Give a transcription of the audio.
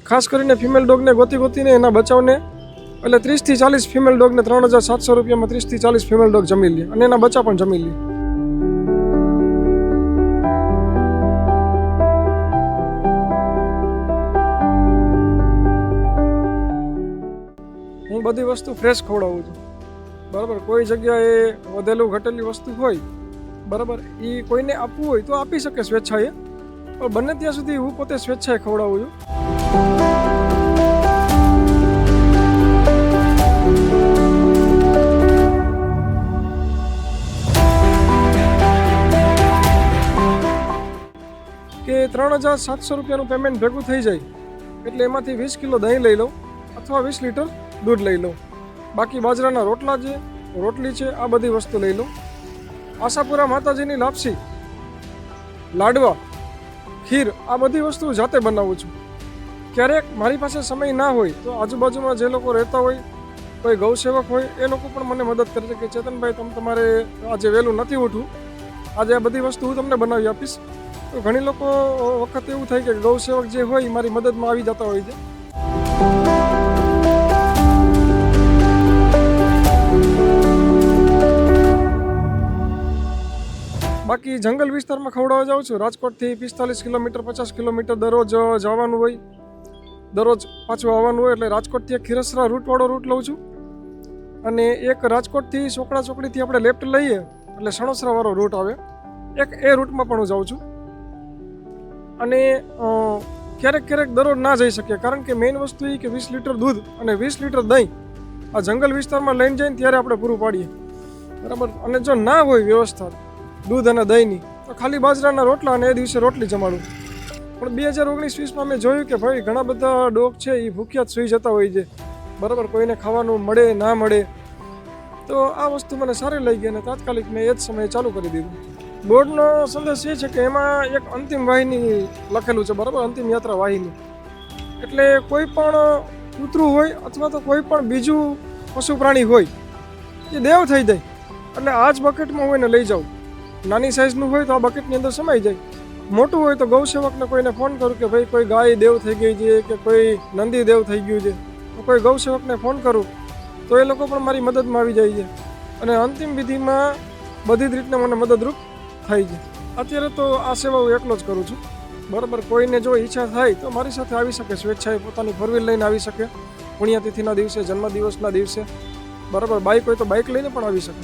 ખાસ કરીને ફિમેલ ડોગને ગોતીને એના બચાવને એટલે 30 થી 40 ફિમેલ ડોગને 3700 રૂપિયામાં 30 થી 40 ફિમેલ ડોગ જમી લે અને એના બચ્ચા પણ જમી લે. હું બધી વસ્તુ ફ્રેશ ખવડાવું છું, બરાબર. કોઈ જગ્યાએ વધેલું ઘટેલી વસ્તુ હોય, બરાબર, એ કોઈને આપવું હોય તો આપી શકે સ્વેચ્છાએ, પણ બને ત્યાં સુધી હું પોતે સ્વેચ્છાએ ખવડાવું છું. કે 3700 રૂપિયાનું પેમેન્ટ ભેગું થઈ જાય એટલે એમાંથી 20 કિલો દહીં લઈ લઉં અથવા 20 લીટર દૂધ લઈ લઉં. બાકી બાજરાના રોટલા છે, રોટલી છે, આ બધી વસ્તુ લઈ લઉં. આશાપુરા માતાજીની લાપસી, લાડવા, ખીર, આ બધી વસ્તુ જાતે બનાવું છું. ક્યારેક મારી પાસે સમય ના હોય તો આજુબાજુમાં જે લોકો રહેતા હોય, કોઈ ગૌસેવક હોય, એ લોકો પણ મને મદદ કરે છે કે ચેતનભાઈ તમારે આજે વહેલું નથી ઉઠવું, આજે આ બધી વસ્તુ હું તમને બનાવી આપીશ. તો ઘણી લોકો વખત એવું થાય કે ગૌસેવક જે હોય એ મારી મદદમાં આવી જતા હોય છે. બાકી જંગલ વિસ્તારમાં ખવડાવવા જાઉં છું. રાજકોટથી 45 કિલોમીટર 50 કિલોમીટર દરરોજ જવાનું હોય, દરરોજ પાછું આવવાનું હોય, એટલે રાજકોટથી એક ખીરસરા રૂટવાળો રૂટ લઉં છું અને એક રાજકોટથી ચોકડા ચોકડીથી આપણે લેફ્ટ લઈએ એટલે સણોસરાવાળો રૂટ આવે, એક એ રૂટમાં પણ હું જાઉં છું. અને ક્યારેક દરરોજ ના જઈ શકીએ કારણ કે મેઇન વસ્તુ એ કે 20 લીટર દૂધ અને 20 લીટર દહીં આ જંગલ વિસ્તારમાં લઈને જઈને ત્યારે આપણે પૂરું પાડીએ, બરાબર. અને જો ના હોય વ્યવસ્થા દૂધ અને દહીંની તો ખાલી બાજરાના રોટલા અને એ દિવસે રોટલી જમાડું. પણ 2019-20માં મેં જોયું કે ભાઈ ઘણા બધા ડોગ છે એ ભૂખ્યા જ સૂઈ જતા હોય છે, બરાબર. કોઈને ખાવાનું મળે ના મળે, તો આ વસ્તુ મને સારી લઈ ગઈ અને તાત્કાલિક મેં એ જ સમયે ચાલુ કરી દીધું. બોર્ડનો સંદેશ એ છે કે એમાં એક અંતિમ વાહિની લખેલું છે, બરાબર, અંતિમ યાત્રા વાહિની. એટલે કોઈ પણ કૂતરું હોય અથવા તો કોઈ પણ બીજું પશુ પ્રાણી હોય એ દેવ થઈ જાય એટલે આ જ બકેટમાં હોય ને લઈ જાઉં. નાની સાઇઝનું હોય તો આ બકેટની અંદર સમાઈ જાય, મોટું હોય તો ગૌસેવકને કોઈને ફોન કરું કે ભાઈ કોઈ ગાય દેવ થઈ ગઈ છે કે કોઈ નંદી દેવ થઈ ગયું છે, તો કોઈ ગૌસેવકને ફોન કરું તો એ લોકો પણ મારી મદદમાં આવી જાય છે અને અંતિમ વિધિમાં બધી જ રીતને મને મદદરૂપ થાય છે. અત્યારે તો આ સેવા હું એકલો જ કરું છું, બરાબર. કોઈને જો ઈચ્છા થાય તો મારી સાથે આવી શકે, સ્વેચ્છાએ પોતાની ફોરવ્હીલ લઈને આવી શકે, પુણ્યતિથિના દિવસે, જન્મદિવસના દિવસે, બરાબર. બાઇક હોય તો બાઇક લઈને પણ આવી શકે.